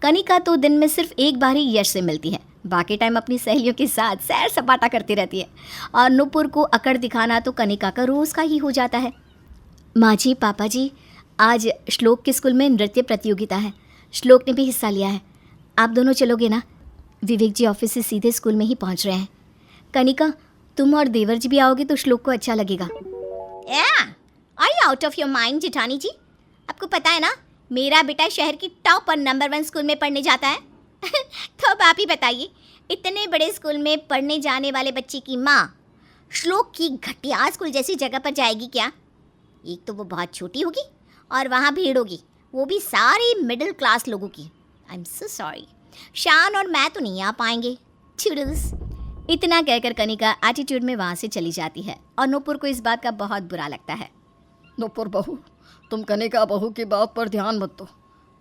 कनिका तो दिन में सिर्फ एक बार ही यश से मिलती है, बाकी टाइम अपनी सहेलियों के साथ सैर सपाटा करती रहती है। और नुपुर को अकड़ दिखाना तो कनिका का रोज़ का ही हो जाता है। माँ जी, पापा जी, आज श्लोक के स्कूल में नृत्य प्रतियोगिता है। श्लोक ने भी हिस्सा लिया है। आप दोनों चलोगे ना? विवेक जी ऑफिस से सीधे स्कूल में ही पहुंच रहे हैं। कनिका, तुम और देवर जी भी आओगे तो श्लोक को अच्छा लगेगा। Are you out of your mind जेठानी जी? आपको पता है ना, मेरा बेटा शहर की टॉप और नंबर 1 स्कूल में पढ़ने जाता है। तो अब आप ही बताइए, इतने बड़े स्कूल में पढ़ने जाने वाले बच्चे की माँ श्लोक की घटिया स्कूल जैसी जगह पर जाएगी क्या? एक तो वो बहुत छोटी होगी और वहाँ भीड़ होगी, वो भी सारी मिडिल क्लास लोगों की। आई एम सो सॉरी, शान और मैं तो नहीं आ पाएंगे। चुडल्स। इतना कहकर कनिका एटीट्यूड में वहाँ से चली जाती है और नुपुर को इस बात का बहुत बुरा लगता है। नुपुर बहू, तुम कनिका बहू की बात पर ध्यान मत दो।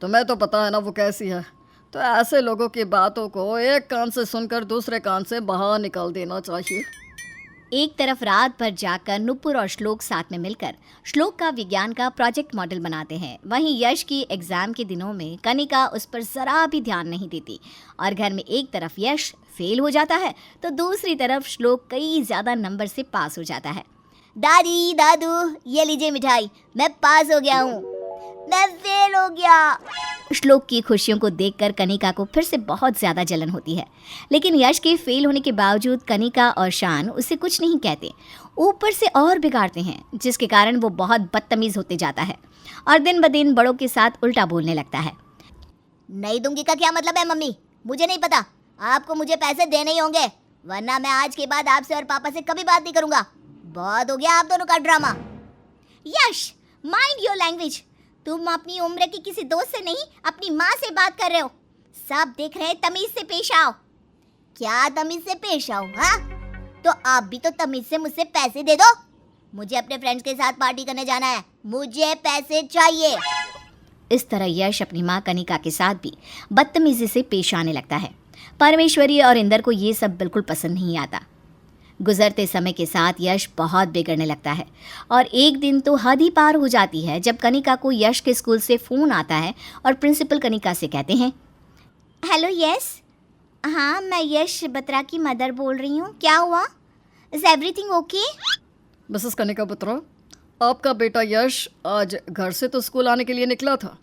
तुम्हें तो पता है ना वो कैसी है। तो ऐसे लोगों की बातों को एक कान से सुनकर दूसरे कान से बाहर निकाल देना चाहिए। एक तरफ रात भर जाकर नुपुर और श्लोक साथ में मिलकर श्लोक का विज्ञान का प्रोजेक्ट मॉडल बनाते हैं। वहीं यश की एग्जाम के दिनों में कनिका उस पर जरा भी ध्यान नहीं देती और घर में एक तरफ यश फेल हो जाता है तो दूसरी तरफ श्लोक कई ज़्यादा नंबर से पास हो जाता है। दादी, दादू, ये लीजिए मिठाई, मैं पास हो गया हूँ। मैं फेल हो गया। श्लोक की खुशियों को देखकर कनिका को फिर से बहुत ज़्यादा जलन होती है, लेकिन यश के फेल होने के बावजूद कनिका और शान उसे कुछ नहीं कहते, ऊपर से और बिगाड़ते हैं, जिसके कारण वो बहुत बदतमीज़ होते जाता है और दिन ब दिन बड़ों के साथ उल्टा बोलने लगता है। नहीं दूंगी का क्या मतलब है मम्मी? मुझे नहीं पता, आपको मुझे पैसे देने ही होंगे, वरना मैं आज के बाद आपसे और पापा से कभी बात नहीं करूँगा। बहुत हो गया आप दोनों का drama. Yash, mind your language. तुम अपनी उम्र की किसी दोस्त से नहीं, अपनी माँ से बात कर रहे हो। सब देख रहे हैं, तमीज से पेश आओ। क्या तमीज से पेश आओ? हाँ, तो आप भी तो तमीज से मुझसे पैसे दे दो। मुझे अपने फ्रेंड्स के साथ पार्टी करने जाना है, मुझे पैसे चाहिए। इस तरह यश अपनी माँ कनिका के साथ भी बदतमीजी से पेश आने लगता है। परमेश्वरी और इंदर को ये सब बिल्कुल पसंद नहीं आता। गुजरते समय के साथ यश बहुत बिगड़ने लगता है और एक दिन तो हद ही पार हो जाती है जब कनिका को यश के स्कूल से फ़ोन आता है और प्रिंसिपल कनिका से कहते हैं, हेलो यस। हाँ, मैं यश बत्रा की मदर बोल रही हूँ। क्या हुआ? Is everything okay? Mrs Kanika Batra, आपका बेटा यश आज घर से तो स्कूल आने के लिए निकला था,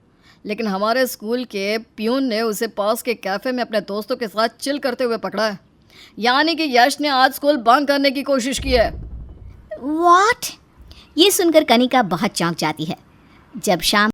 लेकिन हमारे स्कूल के प्यून ने उसे पास के कैफ़े में अपने दोस्तों के साथ चिल करते हुए पकड़ा है। यानी कि यश ने आज स्कूल बंक करने की कोशिश की है। व्हाट? ये सुनकर कनिका बहुत चौंक जाती है। जब शाम